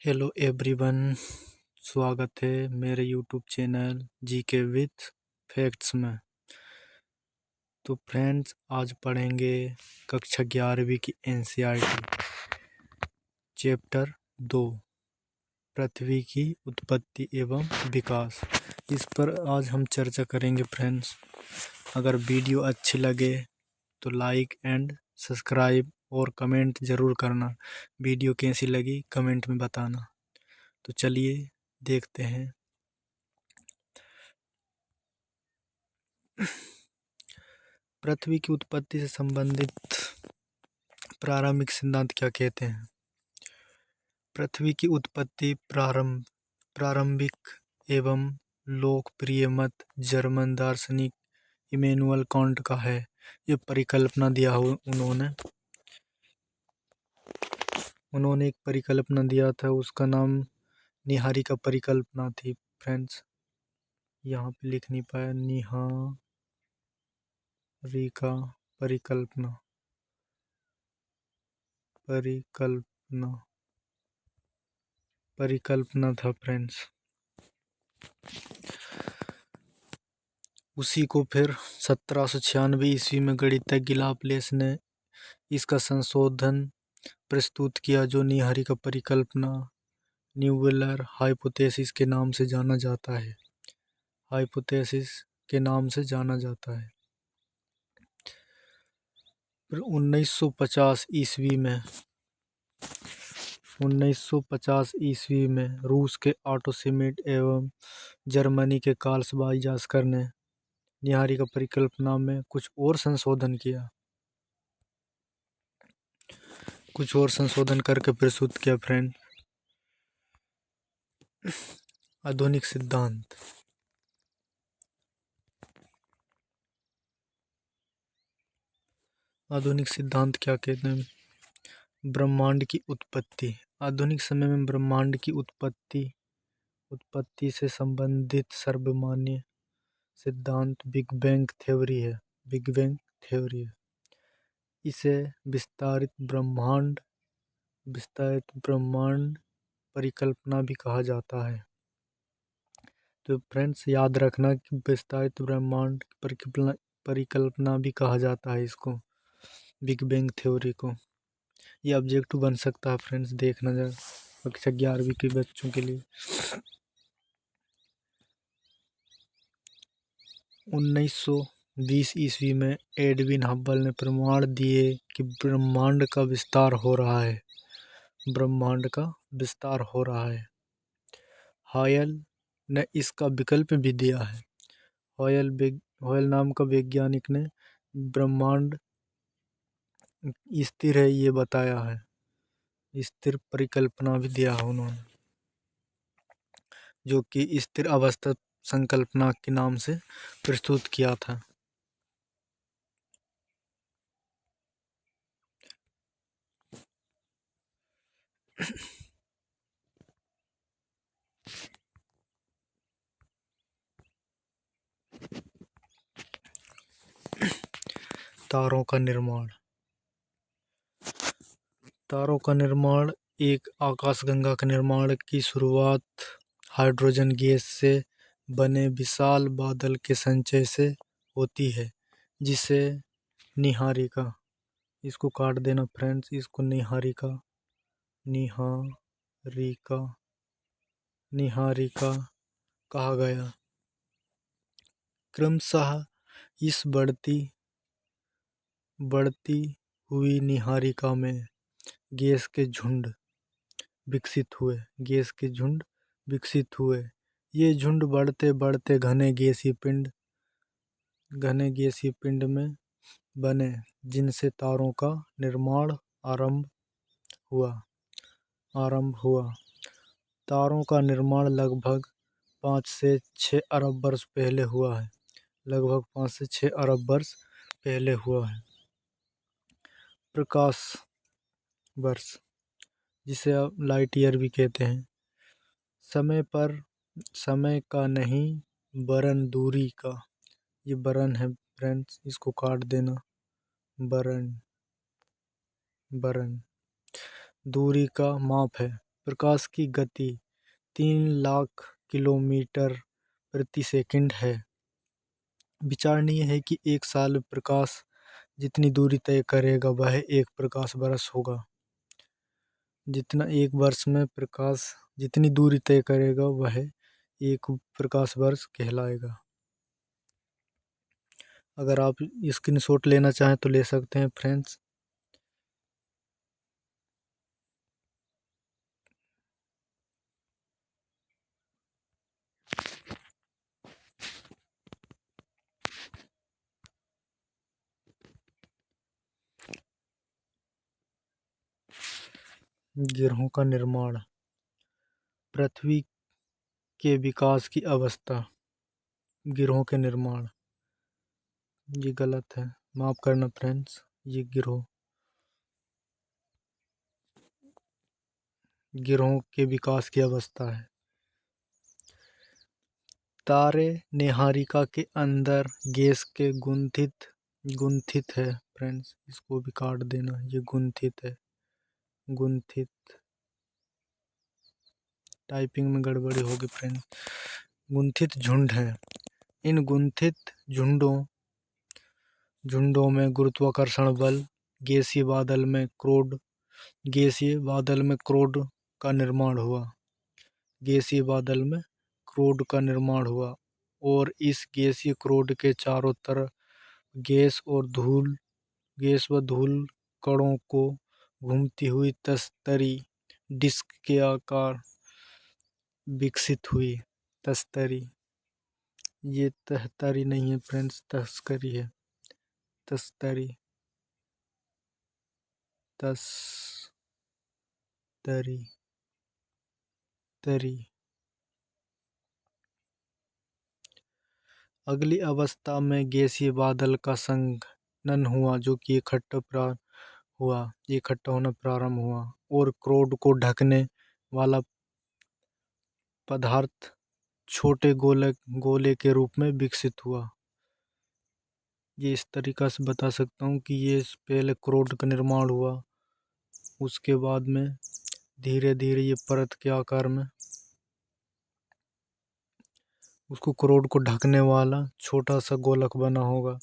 Hello everyone. स्वागत है मेरे YouTube channel GK with facts में। तो फ्रेंड्स, आज पढ़ेंगे कक्षा 11वीं की एनसीईआरटी चैप्टर 2, पृथ्वी की उत्पत्ति एवं विकास। इस पर आज हम चर्चा करेंगे फ्रेंड्स। अगर वीडियो अच्छी लगे तो लाइक एंड सब्सक्राइब और कमेंट ज़रूर करना। वीडियो कैसी लगी कमेंट में बताना। तो चलिए देखते हैं। पृथ्वी की उत्पत्ति से संबंधित प्रारंभिक सिद्धांत क्या कहते हैं? पृथ्वी की उत्पत्ति प्रारंभिक एवं लोकप्रिय मत जर्मन दार्शनिक इमैनुअल कांट का है। ये परिकल्पना दिया हो उन्होंने एक परिकल्पना दिया था, उसका नाम निहारिका परिकल्पना थी फ्रेंड्स। यहाँ पे लिख नहीं पाया, निहारिका परिकल्पना परिकल्पना था फ्रेंड्स। उसी को फिर 1796 ईस्वी में गणितज्ञ लाप्लेस ने इसका संशोधन प्रस्तुत किया, जो निहारिका परिकल्पना न्यूवेलर हाइपोथेसिस के नाम से जाना जाता है। फिर 1950 ईस्वी में रूस के ऑटो श्मिड एवं जर्मनी के कार्ल बाइजास्कर ने निहारिका परिकल्पना में कुछ और संशोधन करके प्रस्तुत किया फ्रेंड। आधुनिक सिद्धांत। आधुनिक सिद्धांत क्या कहते हैं? ब्रह्मांड की उत्पत्ति। आधुनिक समय में ब्रह्मांड की उत्पत्ति से संबंधित सर्वमान्य सिद्धांत बिग बैंग थ्योरी है। इसे विस्तारित ब्रह्मांड परिकल्पना भी कहा जाता है। तो फ्रेंड्स याद रखना कि विस्तारित ब्रह्मांड परिकल्पना भी कहा जाता है इसको, बिग बैंग थ्योरी को। ये ऑब्जेक्टिव बन सकता है फ्रेंड्स, देखना जरा कक्षा 11वीं के बच्चों के लिए। 1920 ईस्वी में एडविन हब्बल ने प्रमाण दिए कि ब्रह्मांड का विस्तार हो रहा है। हॉयल ने इसका विकल्प भी दिया है। हॉयल नाम का वैज्ञानिक ने ब्रह्मांड स्थिर है ये बताया है। स्थिर परिकल्पना भी दिया है उन्होंने, जो कि स्थिर अवस्था संकल्पना के नाम से प्रस्तुत किया था। तारों का निर्माण एक आकाशगंगा के निर्माण की शुरुआत हाइड्रोजन गैस से बने विशाल बादल के संचय से होती है, जिसे निहारिका, इसको काट देना फ्रेंड्स, इसको निहारिका कहा गया। क्रमशः इस बढ़ती हुई निहारिका में गैस के झुंड विकसित हुए। ये झुंड बढ़ते बढ़ते घने गैसीय पिंड में बने, जिनसे तारों का निर्माण आरंभ हुआ। तारों का निर्माण लगभग 5 से 6 अरब वर्ष पहले हुआ है। प्रकाश वर्ष, जिसे आप लाइट ईयर भी कहते हैं। समय का नहीं वरन दूरी का, ये वरन है फ्रेंड्स, इसको काट देना। वरन दूरी का माप है। प्रकाश की गति 3 लाख किलोमीटर प्रति सेकंड है। विचारणीय है कि एक साल में प्रकाश जितनी दूरी तय करेगा वह एक प्रकाश वर्ष होगा। जितना एक वर्ष में प्रकाश जितनी दूरी तय करेगा वह एक प्रकाश वर्ष कहलाएगा। अगर आप स्क्रीनशॉट लेना चाहें तो ले सकते हैं फ्रेंड्स। ग्रहों का निर्माण, पृथ्वी के विकास की अवस्था, ग्रहों के निर्माण। ये गलत है, माफ करना फ्रेंड्स। ये ग्रहों के विकास की अवस्था है। तारे नेहारिका के अंदर गैस के गुंथित है फ्रेंड्स। इसको भी काट देना, ये गुंथित है। गुंथित टाइपिंग में गड़बड़ी होगी फ्रेंड्स। गुंथित झुंड है। इन गुंथित झुंडों में गुरुत्वाकर्षण बल, गैसीय बादल में क्रोड का निर्माण हुआ। गैसीय बादल में क्रोड का निर्माण हुआ और इस गैसीय क्रोड के चारों तरफ गैस व धूल कणों को घूमती हुई तस्तरी डिस्क के आकार विकसित हुई। तस्तरी, ये तहतरी नहीं है फ्रेंड्स, तस्करी है। तस्तरी तरी। अगली अवस्था में गैसीय बादल का संघनन हुआ जो कि इकट्ठा होना प्रारंभ हुआ और क्रोड को ढकने वाला पदार्थ छोटे गोले के रूप में विकसित हुआ। ये इस तरीका से बता सकता हूँ कि ये पहले क्रोड का निर्माण हुआ, उसके बाद में धीरे धीरे ये परत के आकार में उसको क्रोड को ढकने वाला छोटा सा गोलक बना होगा,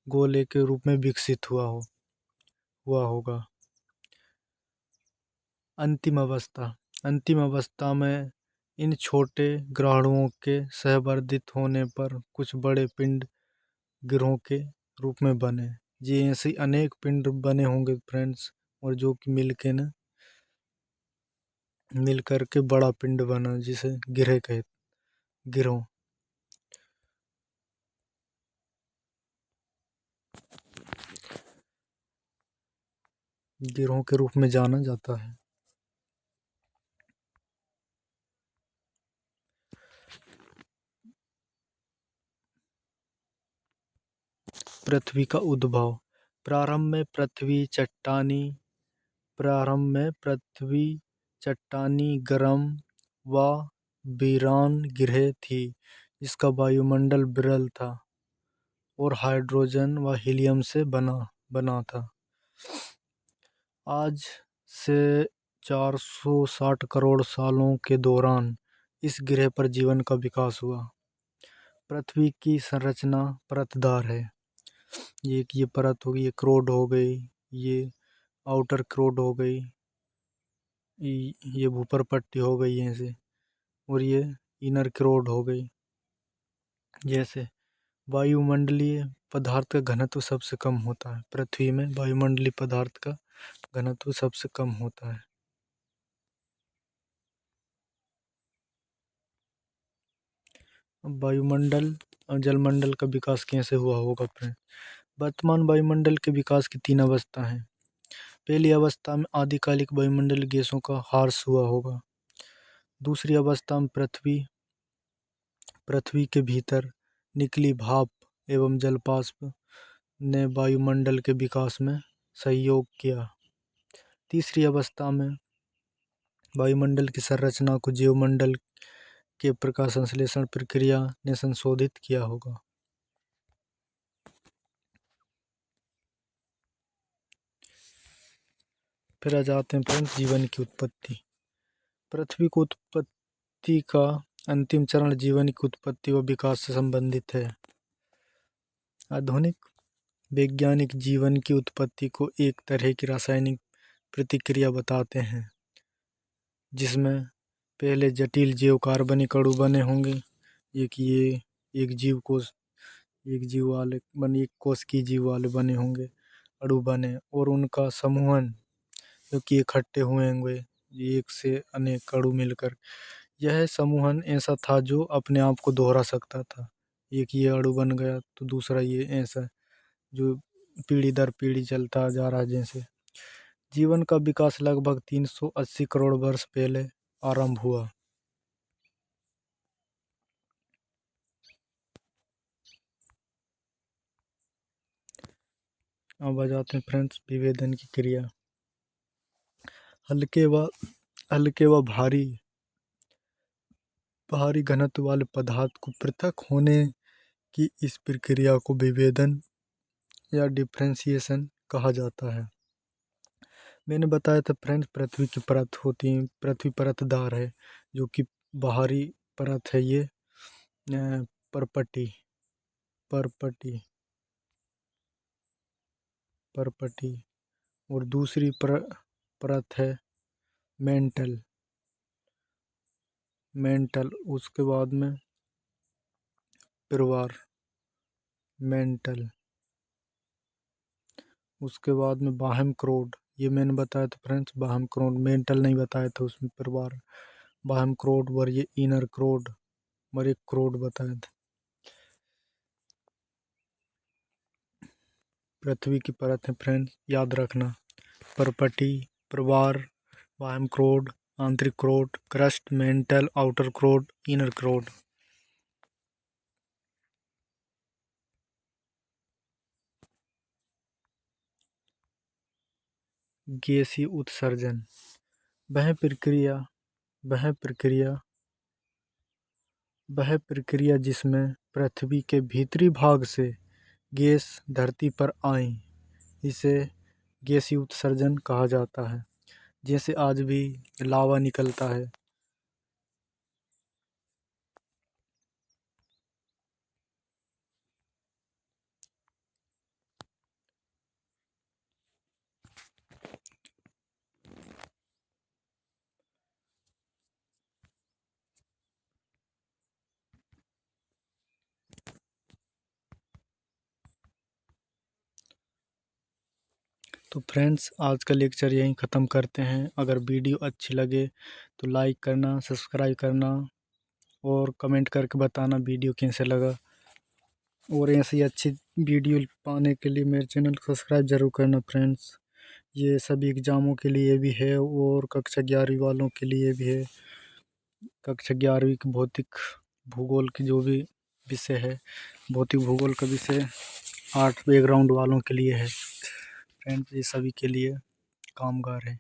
गोले के रूप में विकसित हुआ होगा। अंतिम अवस्था में इन छोटे ग्रहाणुओं के सहवर्धित होने पर कुछ बड़े पिंड ग्रहों के रूप में बने। ये ऐसे अनेक पिंड बने होंगे फ्रेंड्स, और जो कि मिल करके बड़ा पिंड बना जिसे ग्रहों के रूप में जाना जाता है। पृथ्वी का उद्भव। प्रारंभ में पृथ्वी चट्टानी गर्म व वीरान ग्रह थी जिसका वायुमंडल विरल था और हाइड्रोजन व हीलियम से बना था। आज से 460 करोड़ सालों के दौरान इस ग्रह पर जीवन का विकास हुआ। पृथ्वी की संरचना परतदार है। ये परत होगी, ये क्रोड हो गई, ये आउटर क्रोड हो गई, ये ऊपर पट्टी हो गई ऐसे, और ये इनर क्रोड हो गई। जैसे वायुमंडलीय पदार्थ का घनत्व सबसे कम होता है। पृथ्वी में वायुमंडलीय पदार्थ का घनत्व सबसे कम होता है। अब वायुमंडल और जलमंडल का विकास कैसे हुआ होगा फ्रेंड। वर्तमान वायुमंडल के विकास की 3 अवस्था हैं। पहली अवस्था में आदिकालिक वायुमंडल गैसों का ह्रास हुआ होगा। दूसरी अवस्था में पृथ्वी के भीतर निकली भाप एवं जलवाष्प ने वायुमंडल के विकास में सहयोग किया। तीसरी अवस्था में वायुमंडल की संरचना को जीवमंडल के प्रकाश संश्लेषण प्रक्रिया ने संशोधित किया होगा। फिर आ जाते हैं फ्रेंड्स जीवन की उत्पत्ति। पृथ्वी की उत्पत्ति का अंतिम चरण जीवन की उत्पत्ति व विकास से संबंधित है। आधुनिक वैज्ञानिक जीवन की उत्पत्ति को एक तरह की रासायनिक प्रतिक्रिया बताते हैं, जिसमें पहले जटिल जैव कार्बनिक अणु बने होंगे। एक कोश की जीव वाले बने होंगे, अणु बने, और उनका समूहन क्योंकि इकट्ठे हुए होंगे एक से अनेक अणु मिलकर। यह समूहन ऐसा था जो अपने आप को दोहरा सकता था। एक ये अणु बन गया तो दूसरा ये, ऐसा जो पीढ़ी दर पीढ़ी चलता जा रहा है। जैसे जीवन का विकास लगभग 380 करोड़ वर्ष पहले आरंभ हुआ। अब आ जाते हैं फ्रेंड्स विभेदन की क्रिया। हल्के व भारी घनत्व वाले पदार्थ को पृथक होने की इस प्रक्रिया को विभेदन या डिफरेंशिएशन कहा जाता है। मैंने बताया था फ्रेंड्स, पृथ्वी की परत होती है, पृथ्वी परतदार है, जो कि बाहरी परत है ये परपटी और दूसरी परत है मेंटल, उसके बाद में पिरवार मेंटल, उसके बाद में बाह्य क्रोड। ये मैंने बताया था फ्रेंड्स, बाह्य क्रोड, मेंटल नहीं बताया था उसमें, पिरवार, बाह्य क्रोड, और ये इनर क्रोड और एक क्रोड बताया था। पृथ्वी की परत है फ्रेंड्स, याद रखना, परपटी, प्रवार, बाह्य क्रोड, आंतरिक क्रोड, क्रस्ट, मेंटल, आउटर क्रोड, इनर क्रोड। गैसीय उत्सर्जन वह प्रक्रिया जिसमें पृथ्वी के भीतरी भाग से गैस धरती पर आई, इसे गैसीय उत्सर्जन कहा जाता है। जैसे आज भी लावा निकलता है। तो फ्रेंड्स, आज का लेक्चर यहीं ख़त्म करते हैं। अगर वीडियो अच्छी लगे तो लाइक करना, सब्सक्राइब करना और कमेंट करके बताना वीडियो कैसे लगा। और ऐसी अच्छी वीडियो पाने के लिए मेरे चैनल को सब्सक्राइब ज़रूर करना फ्रेंड्स। ये सभी एग्ज़ामों के लिए भी है और कक्षा 11वीं वालों के लिए भी है। कक्षा 11वीं की भौतिक भूगोल की जो भी विषय है, भौतिक भूगोल का विषय आर्ट बैकग्राउंड वालों के लिए है फ्रेंड्स, ये सभी के लिए कामगार है।